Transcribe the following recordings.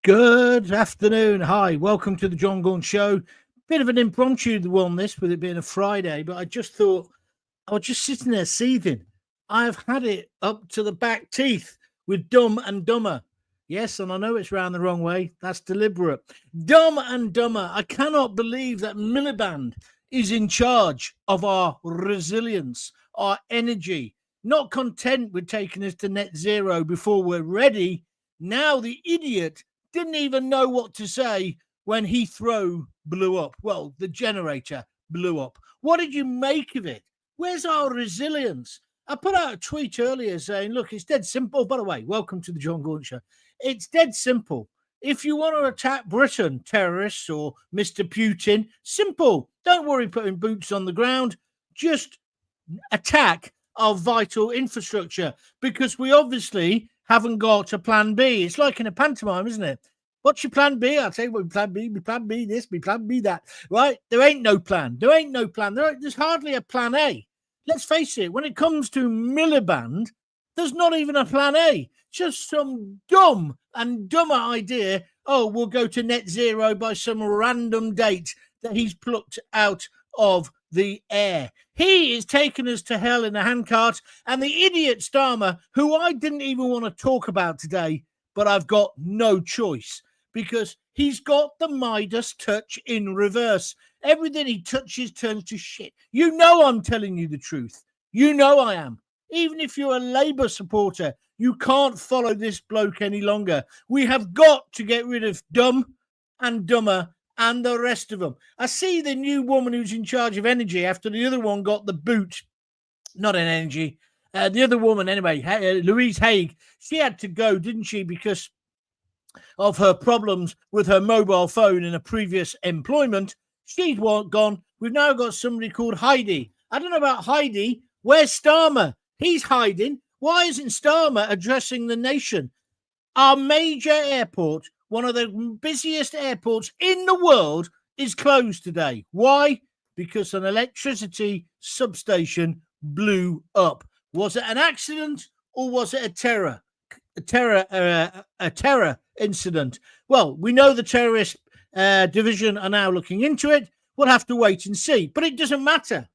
Good afternoon. Hi, welcome to the John Gaunt Show. Bit of an impromptu one, this, with it being a Friday, but I just thought I was just sitting there seething. I've had it up to the back teeth with Dumb and Dumber. Yes, and I know it's round the wrong way. That's deliberate. Dumb and Dumber. I cannot believe that Miliband is in charge of our resilience, our energy. Not content with taking us to net zero before we're ready. Now the idiot didn't even know what to say when Heathrow blew up. Well, the generator blew up. What did you make of it? Where's our resilience? I put out a tweet earlier saying, look, it's dead simple. By the way, welcome to the John Gaunt Show. It's dead simple. If you want to attack Britain, terrorists or Mr. Putin, simple. Don't worry putting boots on the ground. Just attack our vital infrastructure, because we obviously haven't got a plan B. It's like in a pantomime, isn't it? What's your plan B? I'll tell you what, plan B, plan B this, plan B that, right? There ain't no plan. There's hardly a plan A. Let's face it, when it comes to Miliband, there's not even a plan A. Just some dumb and dumber idea. Oh, we'll go to net zero by some random date that he's plucked out of the air. He is taking us to hell in a handcart, and the idiot Starmer, who I didn't even want to talk about today, but I've got no choice because he's got the Midas touch in reverse. Everything he touches turns to shit. You know I'm telling you the truth. You know I am. Even if you're a Labour supporter, you can't follow this bloke any longer. We have got to get rid of Dumb and Dumber and the rest of them. I see the new woman who's in charge of energy after the other one got the boot. Not in energy. The other woman, anyway, Louise Haig, she had to go, didn't she, because of her problems with her mobile phone in a previous employment. She's gone. We've now got somebody called Heidi. I don't know about Heidi. Where's Starmer? He's hiding. Why isn't Starmer addressing the nation? Our major airport, one of the busiest airports in the world, is closed today. Why? Because an electricity substation blew up. Was it an accident or was it a terror incident? Well, we know the terrorist division are now looking into it. We'll have to wait and see. But it doesn't matter,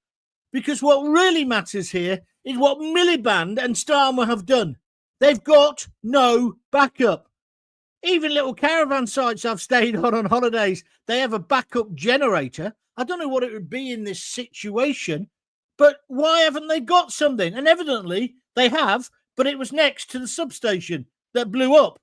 because what really matters here is what Miliband and Starmer have done. They've got no backup. Even little caravan sites I've stayed on holidays, they have a backup generator. I don't know what it would be in this situation, but why haven't they got something? And evidently they have, but it was next to the substation that blew up.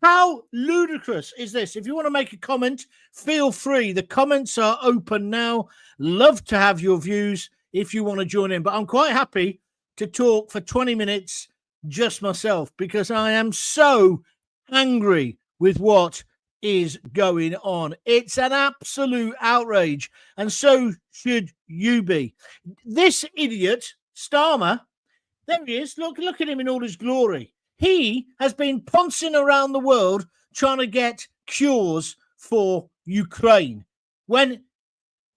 How ludicrous is this? If you want to make a comment, feel free. The comments are open now. Love to have your views if you want to join in. But I'm quite happy to talk for 20 minutes just myself, because I am so angry with what is going on. It's an absolute outrage, and so should you be. This idiot, Starmer, there he is. Look at him in all his glory. He has been pouncing around the world trying to get cures for Ukraine, when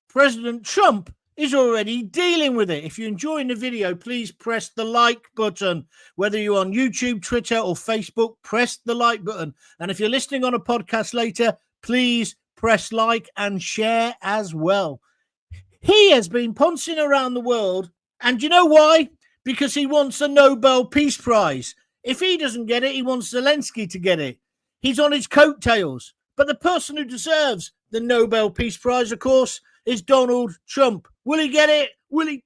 President Trump is already dealing with it. If you're enjoying the video, please press the like button. Whether you're on YouTube, Twitter, or Facebook, press the like button. And if you're listening on a podcast later, please press like and share as well. He has been pouncing around the world, and you know why? Because he wants a Nobel Peace Prize. If he doesn't get it, he wants Zelensky to get it. He's on his coattails. But the person who deserves the Nobel Peace Prize, of course, is Donald Trump. Will he get it? Will he?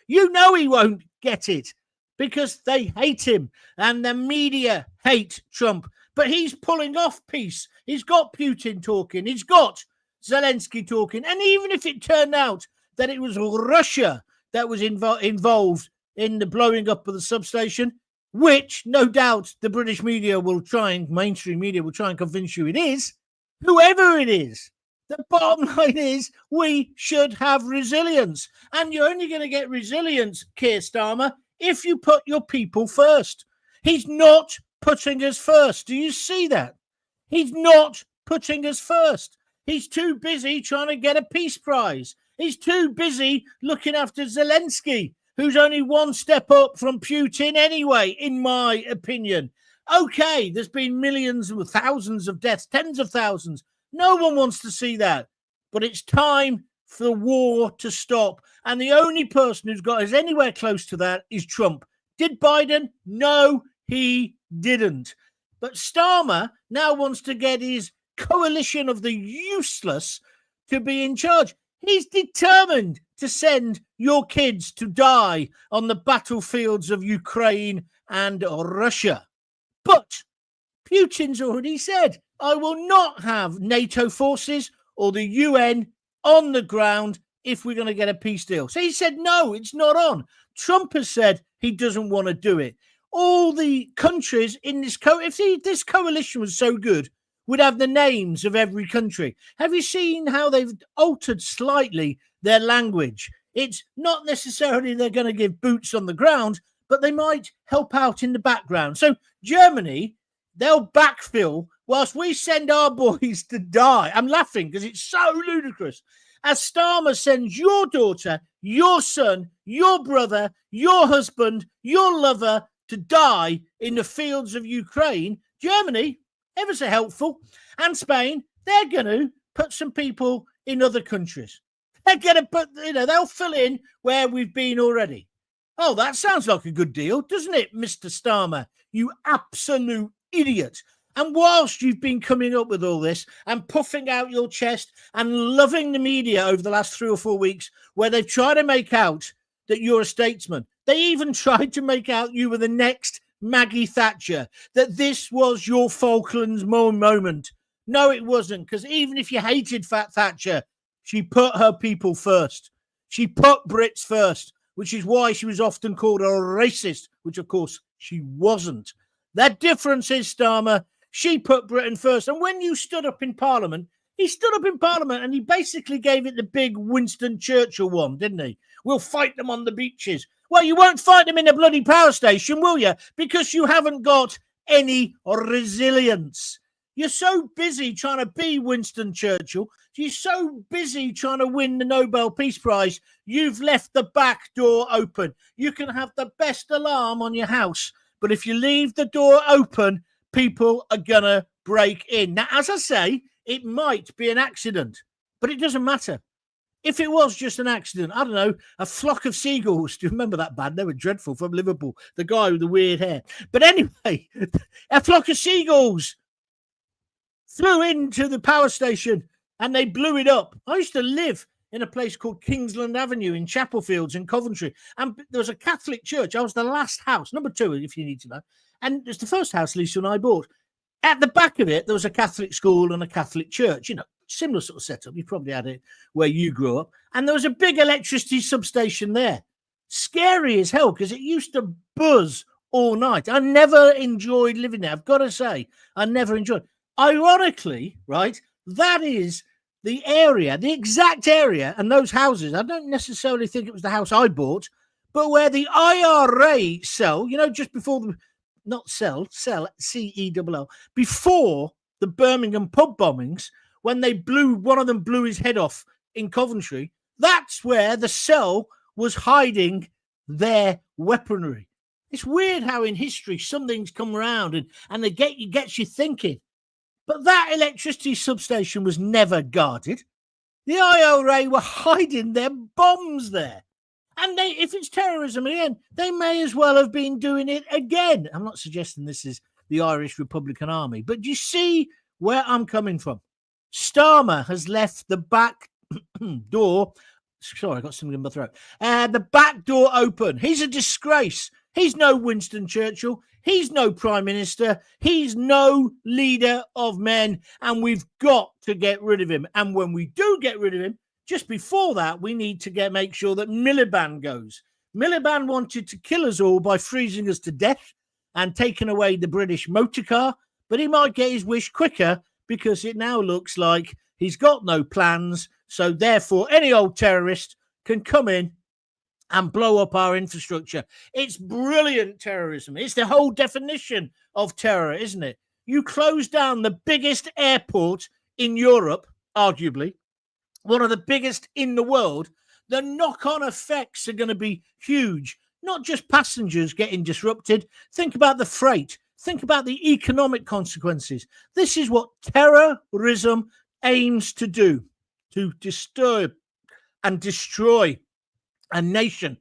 You know he won't get it, because they hate him and the media hate Trump. But he's pulling off peace. He's got Putin talking. He's got Zelensky talking. And even if it turned out that it was Russia that was involved in the blowing up of the substation, which no doubt the British media will try and, mainstream media will try and convince you it is, whoever it is, the bottom line is we should have resilience. And you're only going to get resilience, Keir Starmer, if you put your people first. He's not putting us first. Do you see that? He's not putting us first. He's too busy trying to get a peace prize. He's too busy looking after Zelensky, who's only one step up from Putin anyway, in my opinion. Okay, there's been millions and thousands of deaths, tens of thousands. No one wants to see that. But it's time for the war to stop. And the only person who's got us anywhere close to that is Trump. Did Biden? No, he didn't. But Starmer now wants to get his coalition of the useless to be in charge. He's determined to send your kids to die on the battlefields of Ukraine and Russia. But Putin's already said, I will not have NATO forces or the UN on the ground if we're going to get a peace deal. So he said, no, it's not on. Trump has said he doesn't want to do it. All the countries in this if this coalition was so good, would have the names of every country. Have you seen how they've altered slightly their language? It's not necessarily they're going to give boots on the ground, but they might help out in the background. So Germany, they'll backfill whilst we send our boys to die. I'm laughing because it's so ludicrous. As Starmer sends your daughter, your son, your brother, your husband, your lover to die in the fields of Ukraine, Germany, ever so helpful, and Spain, they're going to put some people in other countries. They're going to put, they'll fill in where we've been already. Oh, that sounds like a good deal, doesn't it, Mr. Starmer? You absolute idiot. And whilst you've been coming up with all this and puffing out your chest and loving the media over the last 3 or 4 weeks, where they've tried to make out that you're a statesman, they even tried to make out you were the next Maggie Thatcher, that this was your Falklands moment. No, it wasn't, because even if you hated Fat Thatcher, she put her people first. She put Brits first, which is why she was often called a racist, which, of course, she wasn't. That difference is, Starmer, she put Britain first. And when you stood up in Parliament, he stood up in Parliament and he basically gave it the big Winston Churchill one, didn't he? We'll fight them on the beaches. Well, you won't fight them in a bloody power station, will you? Because you haven't got any resilience. You're so busy trying to be Winston Churchill. You're so busy trying to win the Nobel Peace Prize. You've left the back door open. You can have the best alarm on your house, but if you leave the door open, people are going to break in. Now, as I say, it might be an accident, but it doesn't matter. If it was just an accident, I don't know, a flock of seagulls. Do you remember that band? They were dreadful, from Liverpool. The guy with the weird hair. But anyway, a flock of seagulls flew into the power station and they blew it up. I used to live in a place called Kingsland Avenue in Chapel Fields in Coventry. And there was a Catholic church. I was the last house, number 2, if you need to know. And it's the first house Lisa and I bought. At the back of it, there was a Catholic school and a Catholic church, similar sort of setup. You probably had it where you grew up. And there was a big electricity substation there. Scary as hell, because it used to buzz all night. I never enjoyed living there. I've got to say, I never enjoyed it. Ironically, right, that is the area, the exact area, and those houses, I don't necessarily think it was the house I bought, but where the IRA cell, just before the, not cell, C-E-L-L, before the Birmingham pub bombings, when one of them blew his head off in Coventry, that's where the cell was hiding their weaponry. It's weird how in history some things come around and they gets you thinking. But that electricity substation was never guarded. The IRA were hiding their bombs there. And if it's terrorism again, they may as well have been doing it again. I'm not suggesting this is the Irish Republican Army, but do you see where I'm coming from? Starmer has left the back door. Sorry, I got something in my throat. The back door open. He's a disgrace. He's no Winston Churchill. He's no prime minister. He's no leader of men. And we've got to get rid of him. And when we do get rid of him, just before that, we need to make sure that Miliband goes. Miliband wanted to kill us all by freezing us to death and taking away the British motor car. But he might get his wish quicker because it now looks like he's got no plans. So therefore, any old terrorist can come in and blow up our infrastructure. It's brilliant terrorism. It's the whole definition of terror, isn't it? You close down the biggest airport in Europe, arguably, one of the biggest in the world. The knock-on effects are going to be huge. Not just passengers getting disrupted. Think about the freight. Think about the economic consequences. This is what terrorism aims to do, to disturb and destroy a nation,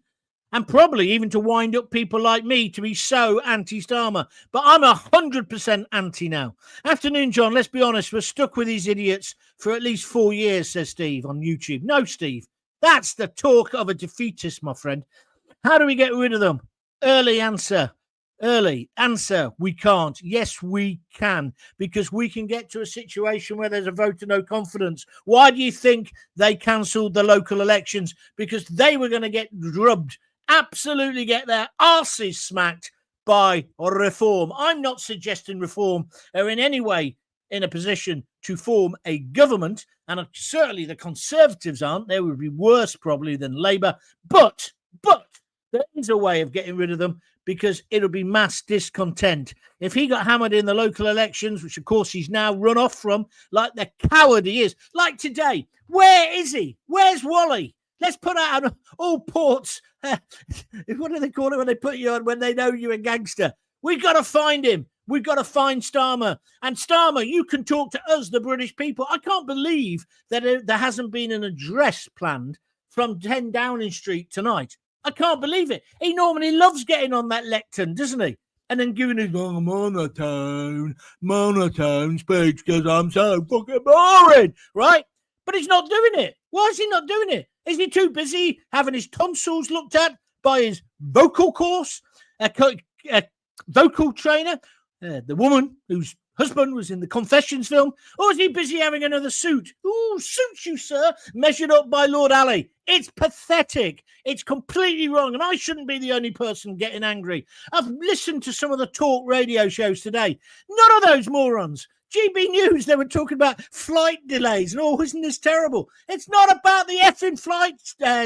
and probably even to wind up people like me to be so anti-Starmer. But I'm 100% anti now. Afternoon, John. Let's be honest. We're stuck with these idiots for at least 4 years, says Steve on YouTube. No, Steve. That's the talk of a defeatist, my friend. How do we get rid of them? Early answer. We can't. Yes, we can, because we can get to a situation where there's a vote of no confidence. Why do you think they cancelled the local elections? Because they were going to get drubbed, absolutely get their arses smacked by reform. I'm not suggesting reform are in any way in a position to form a government, and certainly the Conservatives aren't. They would be worse probably than Labour, but there is a way of getting rid of them, because it'll be mass discontent. If he got hammered in the local elections, which of course he's now run off from, like the coward he is, like today, where is he? Where's Wally? Let's put out on all ports. What do they call it when they put you on, when they know you're a gangster? We've got to find him. We've got to find Starmer. And Starmer, you can talk to us, the British people. I can't believe that there hasn't been an address planned from 10 Downing Street tonight. I can't believe it. He normally loves getting on that lectern, doesn't he? And then giving his long monotone speech because I'm so fucking boring, right? But he's not doing it. Why is he not doing it? Is he too busy having his tonsils looked at by his vocal course, a vocal trainer, the woman whose husband was in the Confessions film? Or is he busy having another suit? Ooh, suits you, sir, measured up by Lord Alley. It's pathetic. It's completely wrong. And I shouldn't be the only person getting angry. I've listened to some of the talk radio shows today. None of those morons. GB News, they were talking about flight delays. And oh, isn't this terrible? It's not about the effing flight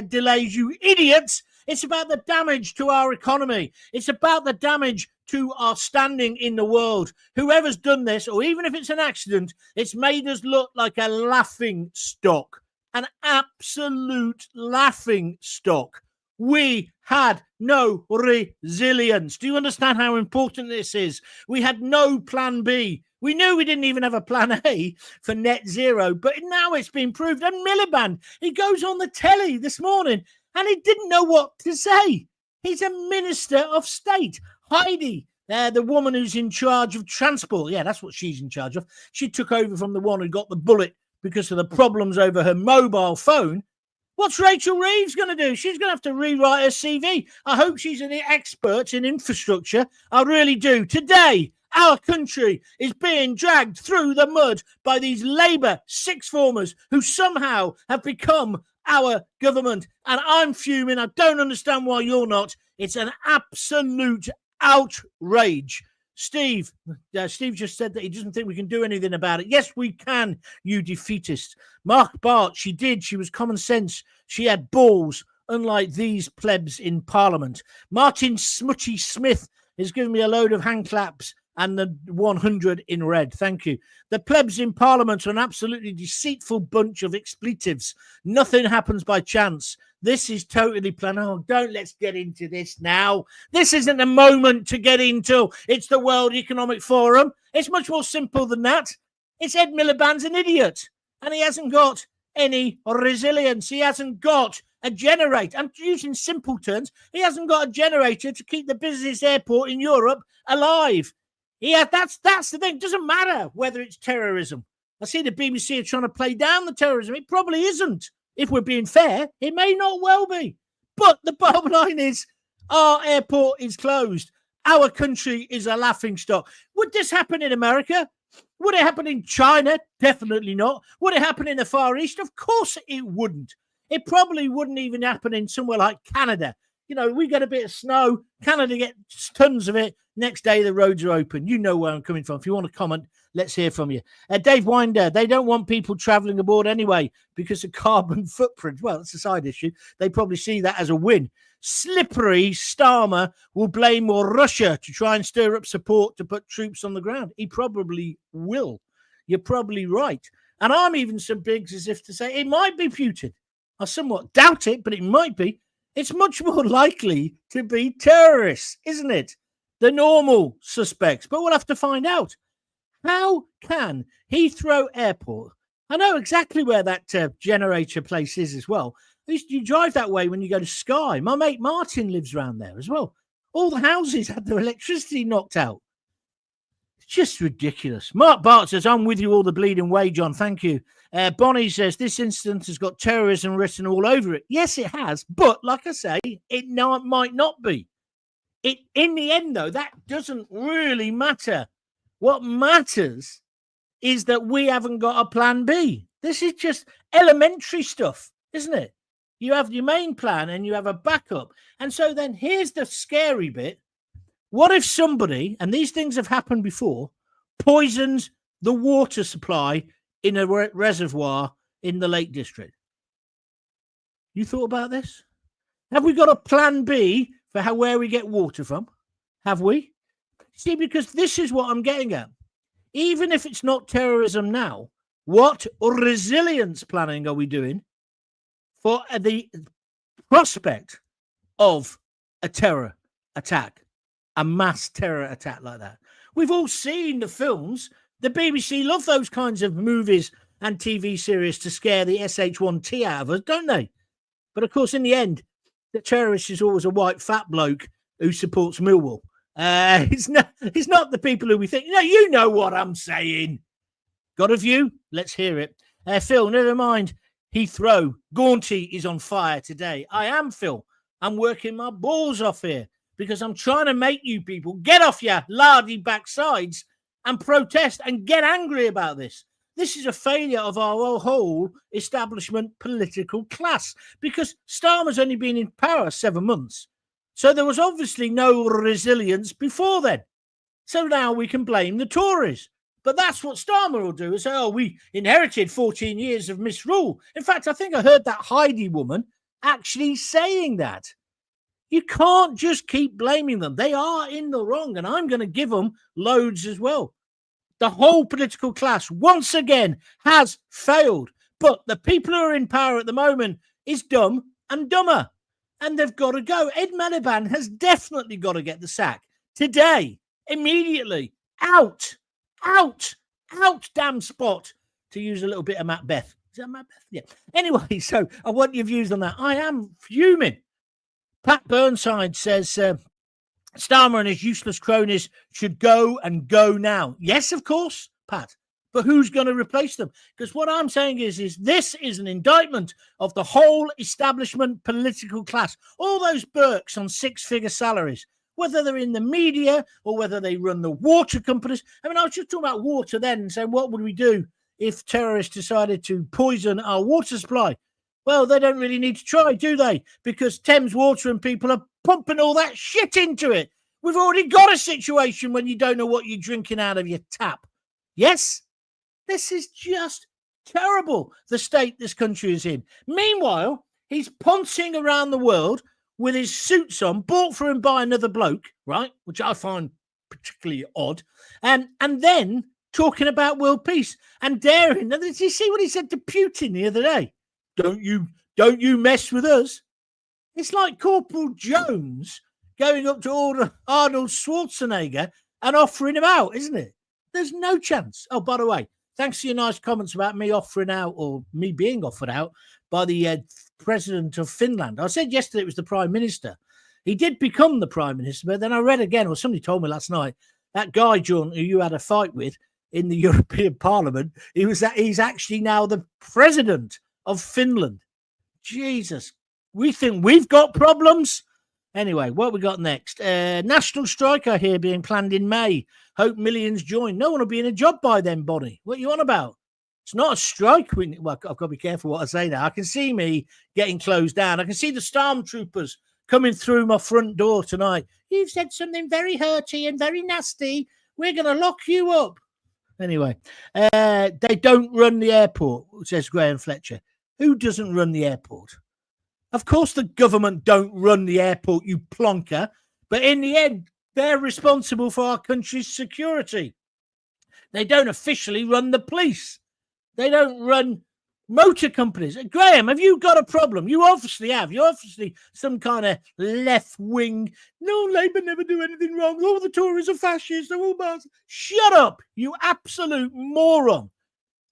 delays, you idiots. It's about the damage to our economy. It's about the damage to our standing in the world. Whoever's done this, or even if it's an accident, it's made us look like a laughing stock, an absolute laughing stock. We had no resilience. Do you understand how important this is? We had no plan B. We knew we didn't even have a plan A for net zero, but now it's been proved. And Miliband, he goes on the telly this morning and he didn't know what to say. He's a minister of state. Heidi, the woman who's in charge of transport. Yeah, that's what she's in charge of. She took over from the one who got the bullet because of the problems over her mobile phone. What's Rachel Reeves going to do? She's going to have to rewrite her CV. I hope she's an expert in infrastructure. I really do. Today, our country is being dragged through the mud by these Labour sixth formers who somehow have become our government. And I'm fuming. I don't understand why you're not. It's an absolute outrage. Steve just said that he doesn't think we can do anything about it. Yes, we can, you defeatist. Mark Bart, she did. She was common sense. She had balls, unlike these plebs in Parliament. Martin Smutty Smith is giving me a load of hand claps and the 100 in red. Thank you. The plebs in Parliament are an absolutely deceitful bunch of expletives. Nothing happens by chance. This is totally planned. Oh, let's get into this now. This isn't the moment to get into. It's the World Economic Forum. It's much more simple than that. It's Ed Miliband's an idiot. And he hasn't got any resilience. He hasn't got a generator. I'm using simple terms. He hasn't got a generator to keep the busiest airport in Europe alive. Yeah, that's the thing. It doesn't matter whether it's terrorism. I see the BBC are trying to play down the terrorism. It probably isn't. If we're being fair, it may not well be. But the bottom line is our airport is closed. Our country is a laughingstock. Would this happen in America? Would it happen in China? Definitely not. Would it happen in the Far East? Of course it wouldn't. It probably wouldn't even happen in somewhere like Canada. You know, we get a bit of snow. Canada gets tons of it. Next day, the roads are open. You know where I'm coming from. If you want to comment, let's hear from you. Dave Winder, they don't want people travelling aboard anyway because of carbon footprint. Well, it's a side issue. They probably see that as a win. Slippery Starmer will blame more Russia to try and stir up support to put troops on the ground. He probably will. You're probably right. And I'm even so big as if to say it might be Putin. I somewhat doubt it, but it might be. It's much more likely to be terrorists, isn't it? the normal suspects. But we'll have to find out. How can Heathrow Airport, I know exactly where that generator place is as well. You drive that way when you go to Skye. My mate Martin lives around there as well. All the houses had their electricity knocked out. It's just ridiculous. Mark Bart says, I'm with you all the bleeding way, John. Thank you. Bonnie says, this incident has got terrorism written all over it. Yes, it has. But like I say, it might not be. In the end, though, that doesn't really matter. What matters is that we haven't got a plan B. This is just elementary stuff, isn't it? You have your main plan and you have a backup. And so then here's the scary bit. What if somebody, and these things have happened before, poisons the water supply in a reservoir in the Lake District? You thought about this? Have we got a plan B for where we get water from? Have we? See, because this is what I'm getting at. Even if it's not terrorism now, what resilience planning are we doing for the prospect of a terror attack, a mass terror attack like that? We've all seen the films. The BBC love those kinds of movies and TV series to scare the SH1T out of us, don't they? But of course, in the end, the terrorist is always a white fat bloke who supports Millwall. It's not the people who we think. No, you know what I'm saying. Got a view? Let's hear it. Phil, never mind. Heathrow, Gaunty is on fire today. I am, Phil. I'm working my balls off here because I'm trying to make you people get off your lardy backsides and protest and get angry about this. This is a failure of our whole establishment political class because Starmer's only been in power 7 months. So there was obviously no resilience before then. So now we can blame the Tories. But that's what Starmer will do, is say, oh, we inherited 14 years of misrule. In fact, I think I heard that Heidi woman actually saying that. You can't just keep blaming them. They are in the wrong, and I'm going to give them loads as well. The whole political class, once again, has failed. But the people who are in power at the moment is dumb and dumber. And they've got to go. Ed Miliband has definitely got to get the sack. Today, immediately. Out, damn spot. To use a little bit of Macbeth. Is that Macbeth? Yeah. Anyway, so I want your views on that. I am fuming. Pat Burnside says, Starmer and his useless cronies should go and go now. Yes, of course, Pat. But who's going to replace them? Because what I'm saying is this is an indictment of the whole establishment political class. All those Burks on 6-figure salaries, whether they're in the media or whether they run the water companies. I mean, I was just talking about water then and saying, what would we do if terrorists decided to poison our water supply? Well, they don't really need to try, do they? Because Thames Water and people are pumping all that shit into it. We've already got a situation when you don't know what you're drinking out of your tap. Yes? This is just terrible, the state this country is in. Meanwhile, he's poncing around the world with his suits on, bought for him by another bloke, right? Which I find particularly odd. And then talking about world peace and daring. Now, did you see what he said to Putin the other day? Don't you mess with us. It's like Corporal Jones going up to Arnold Schwarzenegger and offering him out, isn't it? There's no chance. Oh, by the way, thanks for your nice comments about me offering out or me being offered out by the president of Finland. I said yesterday it was the prime minister. He did become the prime minister, but then I read again, or somebody told me last night, that guy, John, who you had a fight with in the European Parliament, he's actually now the president of Finland. Jesus, we think we've got problems. Anyway, what we got next? National strike, I hear, being planned in May. Hope millions join. No one will be in a job by then, Bonnie. What are you on about? It's not a strike. Well, I've got to be careful what I say now. I can see me getting closed down. I can see the stormtroopers coming through my front door tonight. You've said something very hurty and very nasty. We're going to lock you up. Anyway, they don't run the airport, says Graham Fletcher. Who doesn't run the airport? Of course the government don't run the airport, you plonker. But in the end, they're responsible for our country's security. They don't officially run the police. They don't run Motor companies. Graham, have you got a problem? You obviously have. You're obviously some kind of left-wing. No, Labour never do anything wrong. All the Tories are fascists. They're all bad. Shut up, you absolute moron.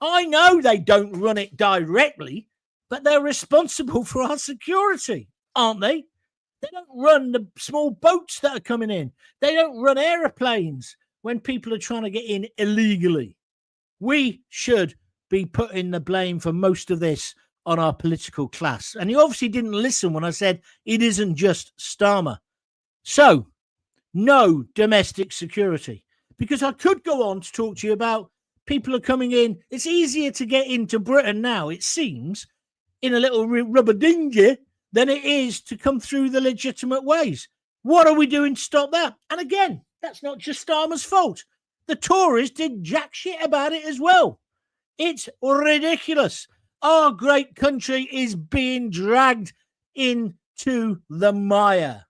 I know they don't run it directly, but they're responsible for our security, aren't they? They don't run the small boats that are coming in. They don't run aeroplanes when people are trying to get in illegally. We should be putting the blame for most of this on our political class. And he obviously didn't listen when I said it isn't just Starmer. So, no domestic security. Because I could go on to talk to you about people are coming in. It's easier to get into Britain now, it seems, in a little rubber dinghy than it is to come through the legitimate ways. What are we doing to stop that? And again, that's not just Starmer's fault. The Tories did jack shit about it as well. It's ridiculous. Our great country is being dragged into the mire.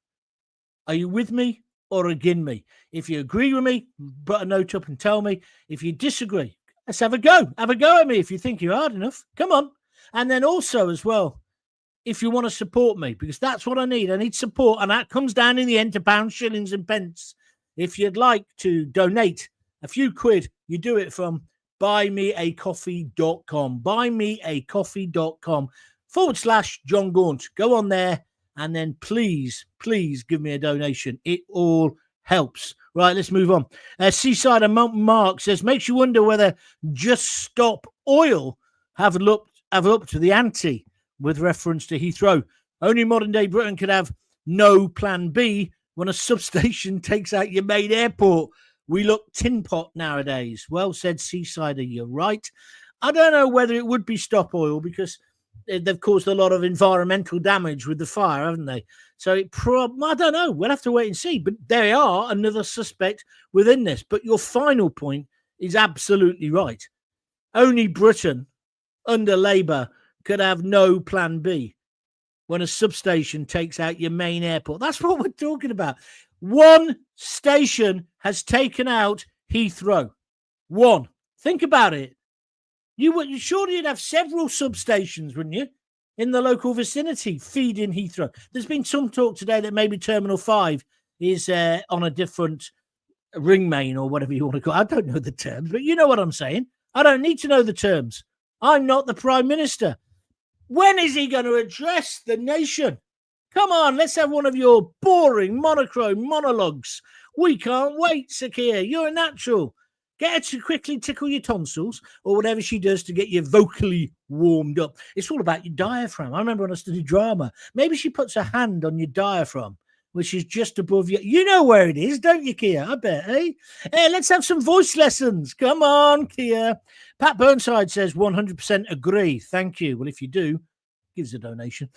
Are you with me or against me? If you agree with me, put a note up and tell me. If you disagree, let's have a go. Have a go at me if you think you're hard enough. Come on. And then also as well, if you want to support me, because that's what I need. I need support, and that comes down in the end to pounds, shillings and pence. If you'd like to donate a few quid, you do it from buymeacoffee.com. Buymeacoffee.com/John Gaunt. Go on there and then please give me a donation. It all helps. Right, let's move on. Seaside and Mountain Mark says, makes you wonder whether Just Stop Oil have upped to the ante with reference to Heathrow. Only modern day Britain could have no plan B when a substation takes out your main airport. We look tin pot nowadays. Well said, Seasider. You're right. I don't know whether it would be Stop Oil because they've caused a lot of environmental damage with the fire, haven't they? So I don't know. We'll have to wait and see. But they are another suspect within this. But your final point is absolutely right. Only Britain under Labour could have no plan B when a substation takes out your main airport. That's what we're talking about. One station has taken out Heathrow. One. Think about it. You surely you'd have several substations, wouldn't you, in the local vicinity feeding Heathrow. There's been some talk today that maybe Terminal 5 is on a different ring main or whatever you want to call it. I don't know the terms, but you know what I'm saying. I don't need to know the terms. I'm not the Prime Minister. When is he going to address the nation? Come on, let's have one of your boring monochrome monologues. We can't wait, Sakia. You're a natural. Get her to quickly tickle your tonsils or whatever she does to get you vocally warmed up. It's all about your diaphragm. I remember when I studied drama. Maybe she puts her hand on your diaphragm, which is just above you. You know where it is, don't you, Kia? I bet, eh? Hey, let's have some voice lessons. Come on, Kia. Pat Burnside says 100% agree. Thank you. Well, if you do, gives a donation.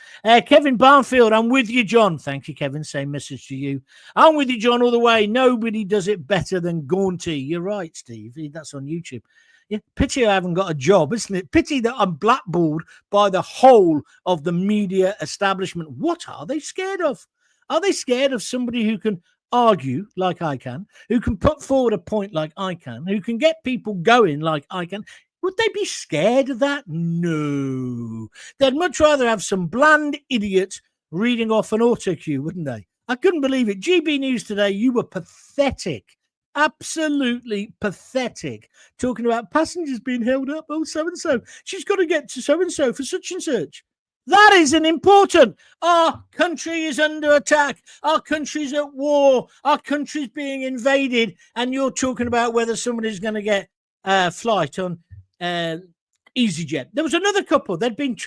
Kevin Barnfield, I'm with you, John. Thank you, Kevin. Same message to you. I'm with you, John, all the way. Nobody does it better than Gaunty. You're right, Steve. That's on YouTube. Yeah, pity I haven't got a job, isn't it? Pity that I'm blackballed by the whole of the media establishment. What are they scared of? Are they scared of somebody who can argue like I can, who can put forward a point like I can, who can get people going like I can? Would they be scared of that? No. They'd much rather have some bland idiots reading off an autocue, wouldn't they? I couldn't believe it. GB News today, you were pathetic. Absolutely pathetic. Talking about passengers being held up. Oh, so-and-so. She's got to get to so-and-so for such and such. That isn't important. Our country is under attack. Our country's at war. Our country's being invaded. And you're talking about whether somebody's going to get a flight on EasyJet. There was another couple. They'd been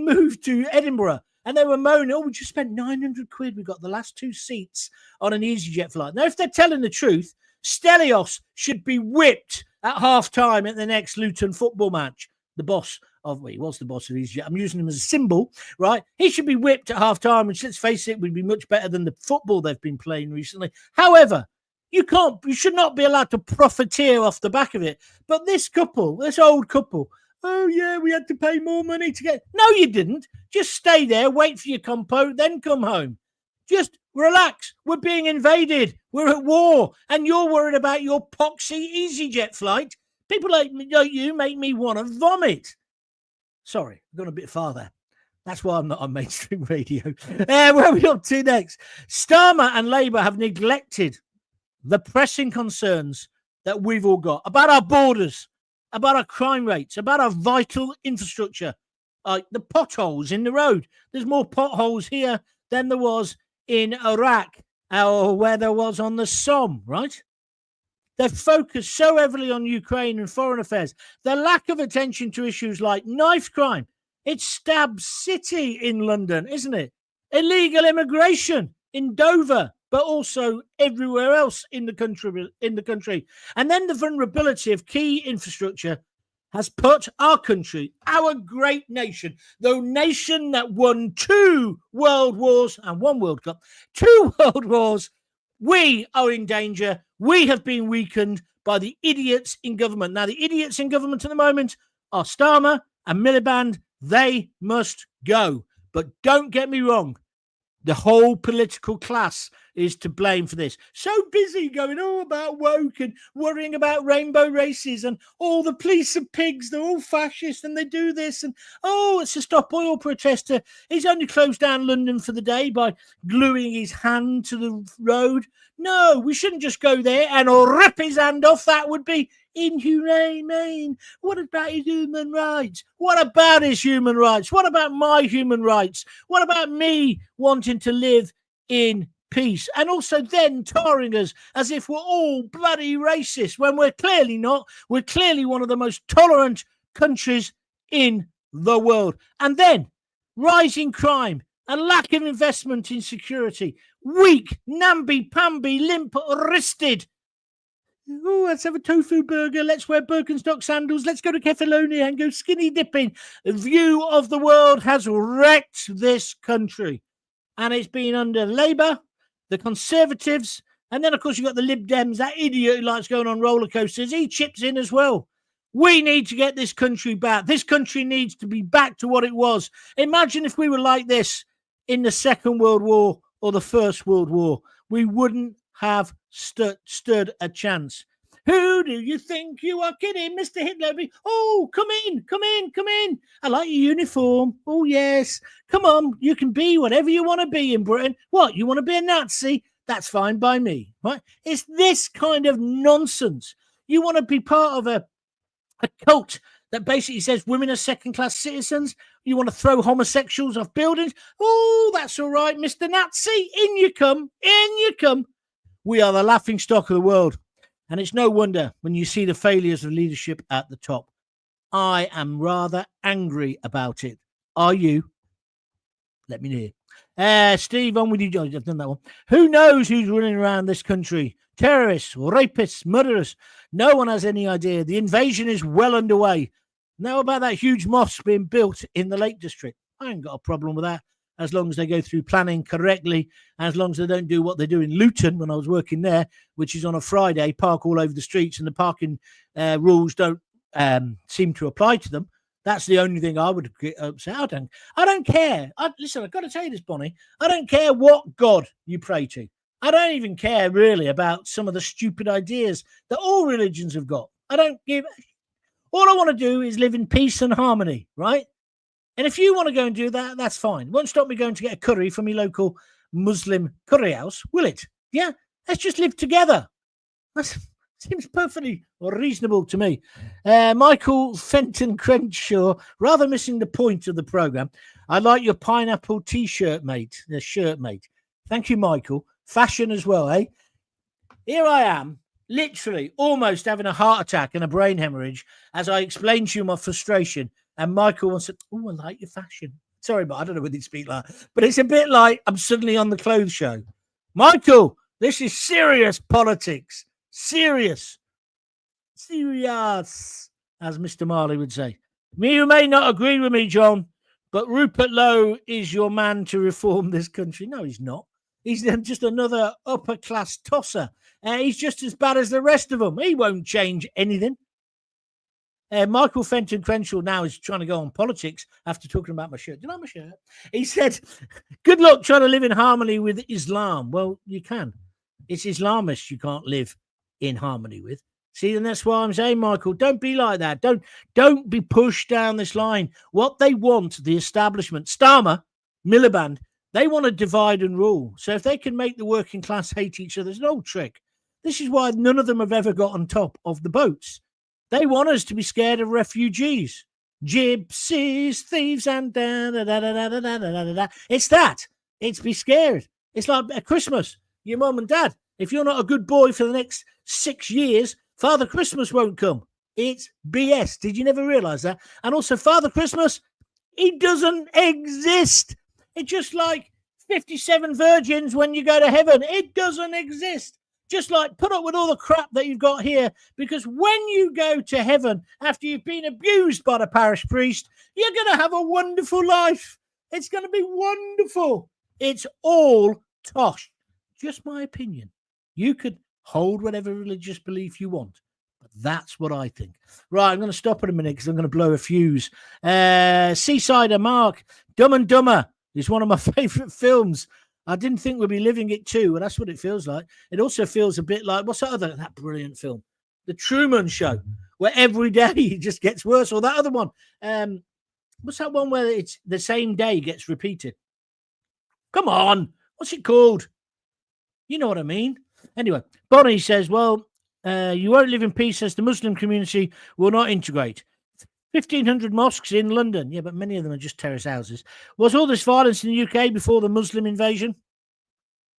moved to Edinburgh, and they were moaning, "Oh, we just spent 900 quid. We got the last 2 seats on an EasyJet flight." Now, if they're telling the truth, Stelios should be whipped at half-time at the next Luton football match. The boss of, well, he was the boss of EasyJet. I'm using him as a symbol, right? He should be whipped at half-time, which, let's face it, would be much better than the football they've been playing recently. However, you should not be allowed to profiteer off the back of it. But this old couple, oh yeah, we had to pay more money to get. No, you didn't. Just stay there, wait for your compo, then come home. Just relax. We're being invaded. We're at war. And you're worried about your poxy EasyJet flight. People like you make me want to vomit. Sorry, I've gone a bit far there. That's why I'm not on mainstream radio. Where are we up to next? Starmer and Labour have neglected the pressing concerns that we've all got about our borders, about our crime rates, about our vital infrastructure, like the potholes in the road. There's more potholes here than there was in Iraq or where there was on the Somme, right? They've focused so heavily on Ukraine and foreign affairs. The lack of attention to issues like knife crime. It's Stab City in London, isn't it? Illegal immigration in Dover, but also everywhere else in the country. And then the vulnerability of key infrastructure has put our country, our great nation, the nation that won 2 world wars and 1 World Cup, 2 world wars, we are in danger. We have been weakened by the idiots in government. Now, the idiots in government at the moment are Starmer and Miliband. They must go. But don't get me wrong. The whole political class is to blame for this. So busy going about woke and worrying about rainbow races and all the police are pigs. They're all fascist and they do this. And, it's a stop oil protester. He's only closed down London for the day by gluing his hand to the road. No, we shouldn't just go there and rip his hand off. That would be inhumane. What about his human rights? What about his human rights? What about my human rights? What about me wanting to live in peace? And also then tarring us as if we're all bloody racist when we're clearly not. We're clearly one of the most tolerant countries in the world. And then rising crime, a lack of investment in security, weak, namby-pamby, limp-wristed. Let's have a tofu burger. Let's wear Birkenstock sandals. Let's go to Kefalonia and go skinny dipping. The view of the world has wrecked this country. And it's been under Labour, the Conservatives, and then, of course, you've got the Lib Dems, that idiot who likes going on roller coasters. He chips in as well. We need to get this country back. This country needs to be back to what it was. Imagine if we were like this in the Second World War or the First World War. We wouldn't have stood a chance. Who do you think you are kidding, Mr. Hitler? Oh, come in. I like your uniform. Oh, yes. Come on, you can be whatever you want to be in Britain. What, you want to be a Nazi? That's fine by me, right? It's this kind of nonsense. You want to be part of a cult that basically says women are second-class citizens. You want to throw homosexuals off buildings. Oh, that's all right, Mr. Nazi. In you come. We are the laughingstock of the world. And it's no wonder when you see the failures of leadership at the top. I am rather angry about it. Are you? Let me hear. Steve, on with you, John. I've done that one. Who knows who's running around this country? Terrorists, rapists, murderers. No one has any idea. The invasion is well underway. Now about that huge mosque being built in the Lake District. I ain't got a problem with that, as long as they go through planning correctly, as long as they don't do what they do in Luton when I was working there, which is on a Friday, park all over the streets, and the parking rules don't seem to apply to them. That's the only thing I would say. I don't care. Listen, I've got to tell you this, Bonnie. I don't care what God you pray to. I don't even care really about some of the stupid ideas that all religions have got. I don't give. All I want to do is live in peace and harmony, right? And if you want to go and do that, that's fine. It won't stop me going to get a curry from your local Muslim curry house, will it? Yeah? Let's just live together. That seems perfectly reasonable to me. Michael Fenton Crenshaw, rather missing the point of the programme. I like your pineapple T-shirt, mate. The shirt, mate. Thank you, Michael. Fashion as well, eh? Here I am, literally almost having a heart attack and a brain hemorrhage as I explain to you my frustration. And Michael wants to, I like your fashion. Sorry, but I don't know whether he'd speak like that. But it's a bit like I'm suddenly on the clothes show. Michael, this is serious politics. Serious, as Mr. Marley would say. You may not agree with me, John, but Rupert Lowe is your man to reform this country. No, he's not. He's just another upper-class tosser. He's just as bad as the rest of them. He won't change anything. Michael Fenton Crenshaw now is trying to go on politics after talking about my shirt. Do you like my shirt? He said, good luck trying to live in harmony with Islam. Well, you can. It's Islamists you can't live in harmony with. See, and that's why I'm saying, Michael, don't be like that. Don't be pushed down this line. What they want, the establishment, Starmer, Miliband, they want to divide and rule. So if they can make the working class hate each other, it's an old trick. This is why none of them have ever got on top of the boats. They want us to be scared of refugees, gypsies, thieves, and da-da-da-da-da-da-da-da-da. It's that. It's be scared. It's like at Christmas. Your mum and dad, if you're not a good boy for the next 6 years, Father Christmas won't come. It's BS. Did you never realise that? And also, Father Christmas, he doesn't exist. It's just like 57 virgins when you go to heaven. It doesn't exist. Just like put up with all the crap that you've got here, because when you go to heaven after you've been abused by the parish priest, you're going to have a wonderful life. It's going to be wonderful. It's all tosh. Just my opinion. You could hold whatever religious belief you want, but that's what I think. Right, I'm going to stop in a minute because I'm going to blow a fuse. Seasider Mark, Dumb and Dumber is one of my favourite films. I didn't think we'd be living it too, and that's what it feels like. It also feels a bit like, what's that brilliant film? The Truman Show, where every day it just gets worse. Or that other one. What's that one where it's the same day gets repeated? Come on. What's it called? You know what I mean. Anyway, Bonnie says, well, you won't live in peace as the Muslim community will not integrate. 1,500 mosques in London. Yeah, but many of them are just terrace houses. Was all this violence in the UK before the Muslim invasion?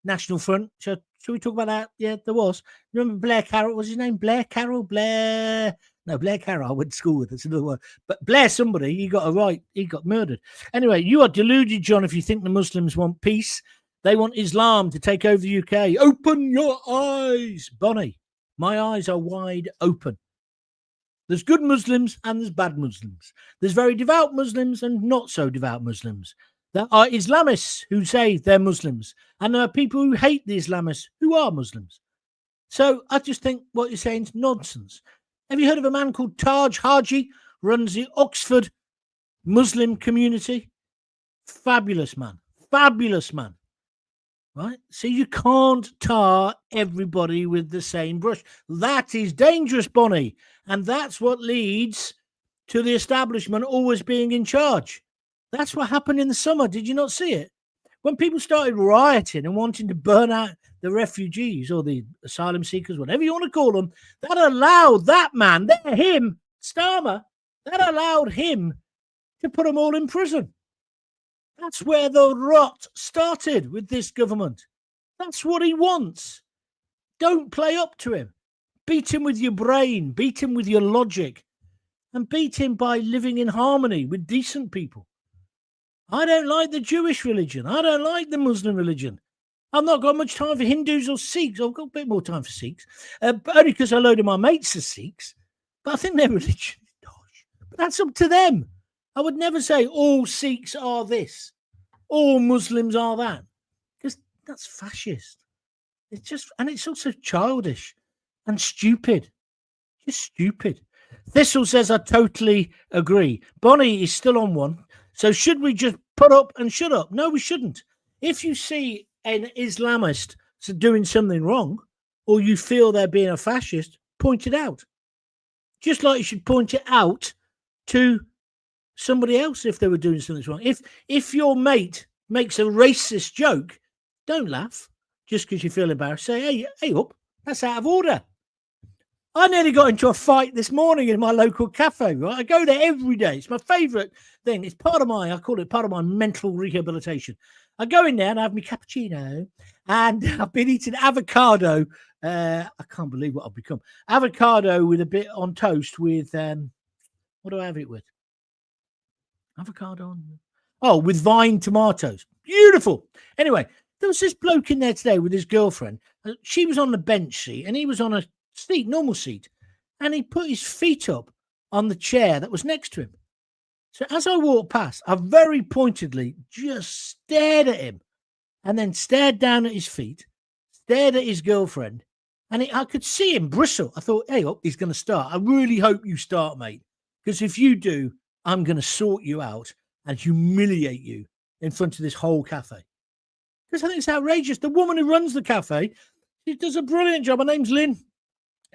National Front. Should we talk about that? Yeah, there was. Remember Blair Carroll? Was his name Blair Carroll? Blair Carroll. I went to school with. That's another word. But Blair somebody, he got murdered. Anyway, you are deluded, John, if you think the Muslims want peace. They want Islam to take over the UK. Open your eyes, Bonnie. My eyes are wide open. There's good Muslims and there's bad Muslims. There's very devout Muslims and not so devout Muslims. There are Islamists who say they're Muslims, and there are people who hate the Islamists who are Muslims. So I just think what you're saying is nonsense. Have you heard of a man called Taj Haji, runs the Oxford Muslim community? Fabulous man. Fabulous man. Right? So you can't tar everybody with the same brush. That is dangerous, Bonnie. And that's what leads to the establishment always being in charge. That's what happened in the summer. Did you not see it? When people started rioting and wanting to burn out the refugees or the asylum seekers, whatever you want to call them, that allowed that man, him, Starmer, that allowed him to put them all in prison. That's where the rot started with this government. That's what he wants. Don't play up to him. Beat him with your brain. Beat him with your logic. And beat him by living in harmony with decent people. I don't like the Jewish religion. I don't like the Muslim religion. I've not got much time for Hindus or Sikhs. I've got a bit more time for Sikhs. Only because a load of my mates are Sikhs. But I think their religion is dodge. But that's up to them. I would never say all Sikhs are this, all Muslims are that, because that's fascist. It's just, and it's also childish and stupid. Just stupid. Thistle says, I totally agree. Bonnie is still on one. So should we just put up and shut up? No, we shouldn't. If you see an Islamist doing something wrong, or you feel they're being a fascist, point it out. Just like you should point it out to somebody else if they were doing something wrong. If your mate makes a racist joke, don't laugh just because you feel embarrassed. Say, hey up, that's out of order. I nearly got into a fight this morning in my local cafe, right? I go there every day. It's my favourite thing. It's I call it part of my mental rehabilitation. I go in there and I have my cappuccino, and I've been eating avocado. I can't believe what I've become. Avocado with a bit on toast with, what do I have it with? Avocado with vine tomatoes. Beautiful. Anyway, there was this bloke in there today with his girlfriend. She was on the bench seat and he was on a seat, normal seat, and he put his feet up on the chair that was next to him. So as I walked past, I very pointedly just stared at him and then stared down at his feet, stared at his girlfriend, and I could see him bristle. I thought, hey, up, he's going to start. I really hope you start, mate, because if you do, I'm going to sort you out and humiliate you in front of this whole cafe. Because I think it's outrageous. The woman who runs the cafe, she does a brilliant job. Her name's Lynn.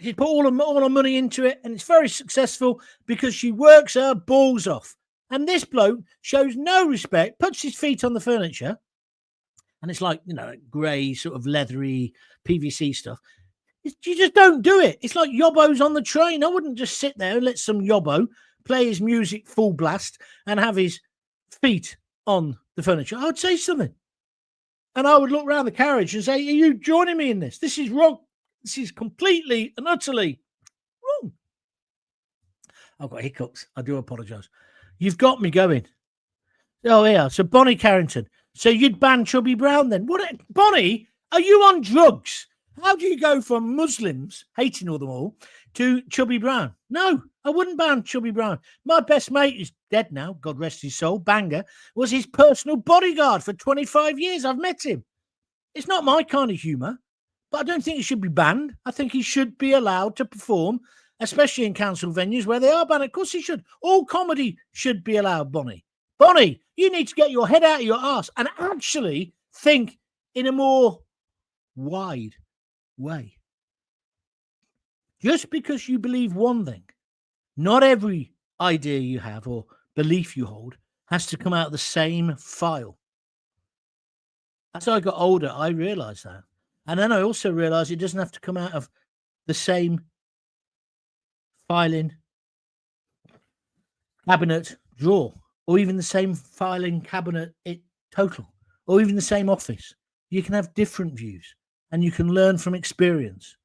She's put all her money into it, and it's very successful because she works her balls off. And this bloke shows no respect, puts his feet on the furniture, and it's like, grey, sort of leathery PVC stuff. You just don't do it. It's like yobbos on the train. I wouldn't just sit there and let some yobbo play his music full blast and have his feet on the furniture. I would say something. And I would look around the carriage and say, are you joining me in this? This is wrong. This is completely and utterly wrong. I've got hiccups. I do apologise. You've got me going. Oh, yeah. So Bonnie Carrington. So you'd ban Chubby Brown then? What, Bonnie, are you on drugs? How do you go from Muslims hating all them all to Chubby Brown? No, I wouldn't ban Chubby Brown. My best mate is dead now, God rest his soul, Banger, was his personal bodyguard for 25 years. I've met him. It's not my kind of humour, but I don't think he should be banned. I think he should be allowed to perform, especially in council venues where they are banned. Of course he should. All comedy should be allowed, Bonnie. Bonnie, you need to get your head out of your arse and actually think in a more wide way. Just because you believe one thing, not every idea you have or belief you hold has to come out of the same file. As I got older, I realized that. And then I also realized it doesn't have to come out of the same filing cabinet drawer, or even the same filing cabinet total, or even the same office. You can have different views. And you can learn from experience.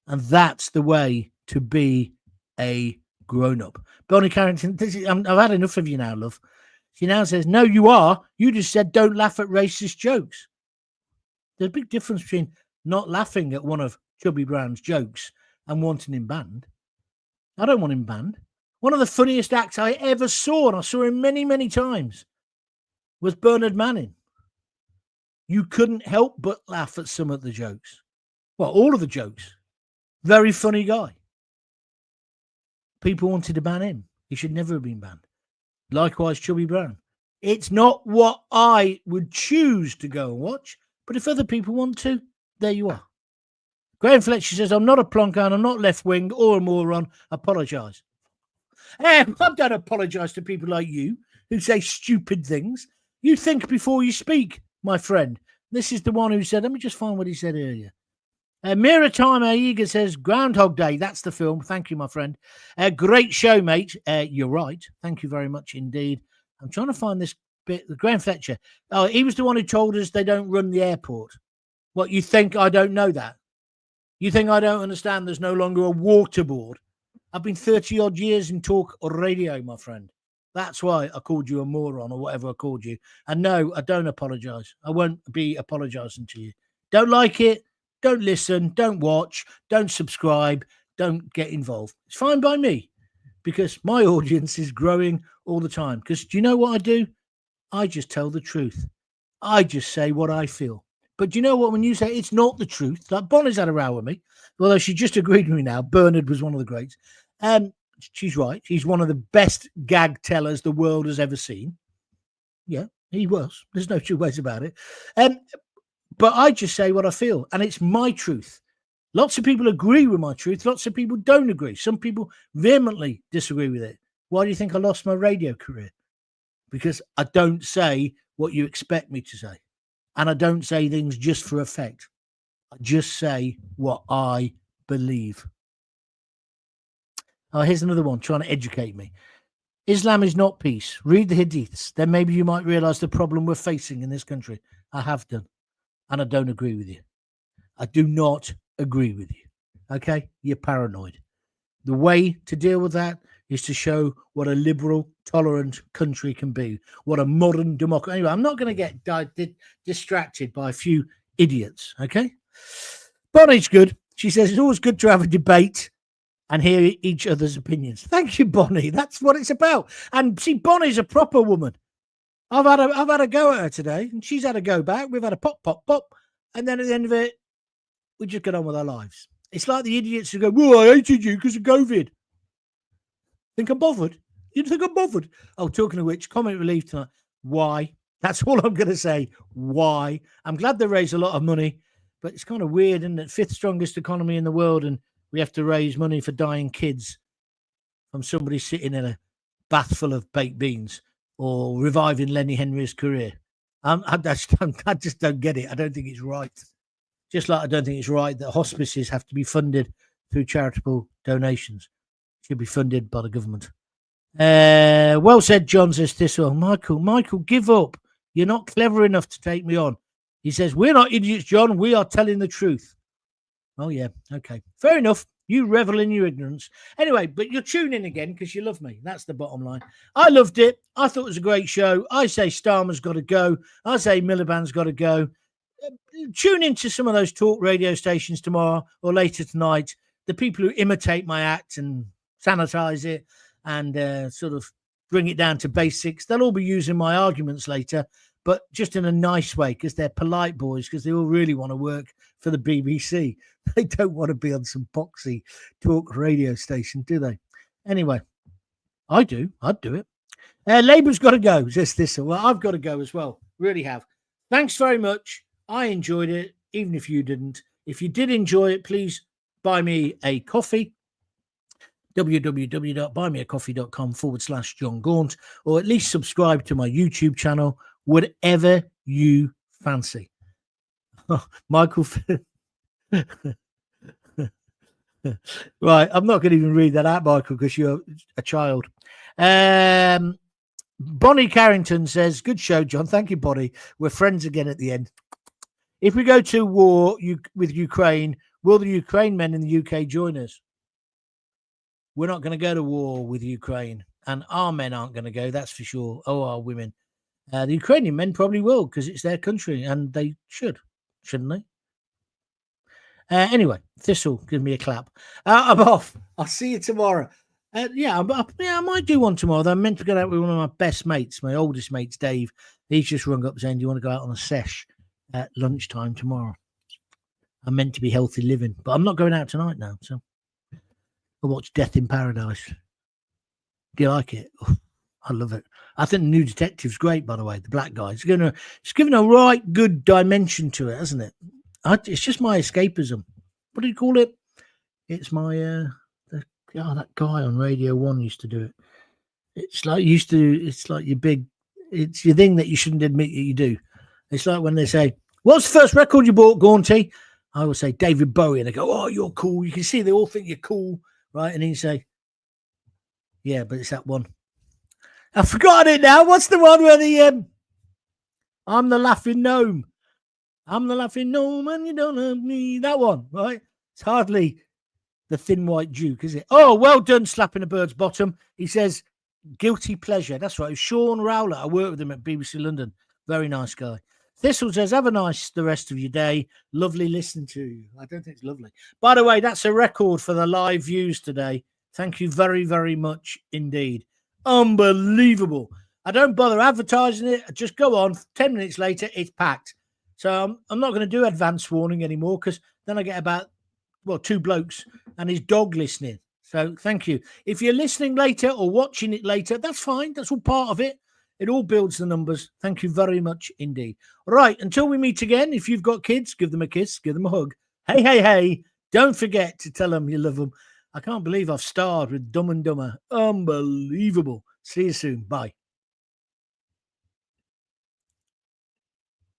And that's the way to be a grown-up. Bonnie Carrington, I've had enough of you now, love. She now says, no, you are. You just said don't laugh at racist jokes. There's a big difference between not laughing at one of Chubby Brown's jokes and wanting him banned. I don't want him banned. One of the funniest acts I ever saw, and I saw him many, many times, was Bernard Manning. You couldn't help but laugh at some of the jokes. Well, all of the jokes. Very funny guy. People wanted to ban him. He should never have been banned. Likewise, Chubby Brown. It's not what I would choose to go and watch, but if other people want to, there you are. Graham Fletcher says, I'm not a plonker and I'm not left-wing or a moron. Apologise. I don't apologise to people like you who say stupid things. You think before you speak. My friend, this is the one who said, let me just find what he said earlier. Mira Time Eager says, Groundhog Day, that's the film. Thank you, my friend. Great show, mate. You're right. Thank you very much indeed. I'm trying to find this bit. Graham Fletcher. Oh, he was the one who told us they don't run the airport. What, you think I don't know that? You think I don't understand there's no longer a waterboard? I've been 30 odd years in talk or radio, my friend. That's why I called you a moron or whatever I called you. And no, I don't apologise. I won't be apologising to you. Don't like it. Don't listen. Don't watch. Don't subscribe. Don't get involved. It's fine by me because my audience is growing all the time. Because do you know what I do? I just tell the truth. I just say what I feel. But do you know what? When you say it's not the truth, like Bonnie's had a row with me, although she just agreed with me now. Bernard was one of the greats. She's right. He's one of the best gag tellers the world has ever seen. Yeah, he was. There's no two ways about it. But I just say what I feel, and it's my truth. Lots of people agree with my truth. Lots of people don't agree. Some people vehemently disagree with it. Why do you think I lost my radio career? Because I don't say what you expect me to say. And I don't say things just for effect. I just say what I believe. Oh, here's another one trying to educate me. Islam is not peace. Read the hadiths. Then maybe you might realize the problem we're facing in this country. I have done. And I don't agree with you. I do not agree with you. Okay? You're paranoid. The way to deal with that is to show what a liberal, tolerant country can be. What a modern democracy. Anyway, I'm not going to get distracted by a few idiots. Okay? Bonnie's good. She says it's always good to have a debate and hear each other's opinions. Thank you, Bonnie. That's what it's about. And see, Bonnie's a proper woman. I've had a go at her today, and she's had a go back. We've had a pop, and then at the end of it, we just get on with our lives. It's like the idiots who go, "Well, I hated you because of COVID." Think I'm bothered? You think I'm bothered? Oh, talking of which, comment relief tonight. Why? That's all I'm going to say. Why? I'm glad they raised a lot of money, but it's kind of weird, isn't it? Fifth strongest economy in the world, and we have to raise money for dying kids from somebody sitting in a bath full of baked beans or reviving Lenny Henry's career. I just don't get it. I don't think it's right. Just like I don't think it's right that hospices have to be funded through charitable donations. It should be funded by the government. Well said, John, says Thistle. Michael, give up. You're not clever enough to take me on. He says, we're not idiots, John. We are telling the truth. Oh, yeah. Okay. Fair enough. You revel in your ignorance. Anyway, but you're tuning again because you love me. That's the bottom line. I loved it. I thought it was a great show. I say Starmer's got to go. I say Miliband's got to go. Tune into some of those talk radio stations tomorrow or later tonight. The people who imitate my act and sanitize it and sort of bring it down to basics, they'll all be using my arguments later, but just in a nice way because they're polite boys, because they all really want to work for the BBC. They don't want to be on some boxy talk radio station, do they? Anyway, I do. I'd do it. Labour's got to go, says this. Well, I've got to go as well. Really have. Thanks very much. I enjoyed it, even if you didn't. If you did enjoy it, please buy me a coffee. www.buymeacoffee.com/John Gaunt, or at least subscribe to my YouTube channel, whatever you fancy. Oh, Michael. Right, I'm not going to even read that out, Michael, because you're a child. Bonnie Carrington says, good show, John. Thank you, Bonnie. We're friends again at the end. If we go to war with Ukraine, will the Ukraine men in the UK join us? We're not going to go to war with Ukraine, and our men aren't going to go, that's for sure. Oh, our women. The Ukrainian men probably will, because it's their country, and they should, shouldn't they? Anyway, Thistle, give me a clap. I'm off. I'll see you tomorrow. I might do one tomorrow. I'm meant to go out with one of my best mates, my oldest mates, Dave. He's just rung up saying, do you want to go out on a sesh at lunchtime tomorrow? I'm meant to be healthy living, but I'm not going out tonight now, so I'll watch Death in Paradise. Do you like it? Oh, I love it. I think the New Detective's great, by the way, the black guy. It's given a right good dimension to it, hasn't it? It's just my escapism. What do you call it? It's my that guy on Radio 1 used to do it. It's like your thing that you shouldn't admit that you do. It's like when they say, what's the first record you bought, Gaunty? I would say David Bowie, and they go, oh, you're cool. You can see they all think you're cool, right? And then you say, yeah, but it's that one. I've forgotten it now. What's the one where the I'm the laughing gnome. I'm the laughing gnome and you don't love me. That one, right? It's hardly the Thin White Duke, is it? Oh, well done, slapping a bird's bottom. He says, guilty pleasure. That's right. Sean Rowler. I worked with him at BBC London. Very nice guy. Thistle says, have a nice the rest of your day. Lovely listening to you. I don't think it's lovely. By the way, that's a record for the live views today. Thank you very, very much indeed. Unbelievable. I don't bother advertising it. I just go on. 10 minutes later, it's packed. So I'm not going to do advance warning anymore, because then I get about, two blokes and his dog listening. So thank you. If you're listening later or watching it later, that's fine. That's all part of it. It all builds the numbers. Thank you very much indeed. All right. Until we meet again, if you've got kids, give them a kiss, give them a hug. Hey, hey, hey. Don't forget to tell them you love them. I can't believe I've starred with Dumb and Dumber. Unbelievable. See you soon. Bye.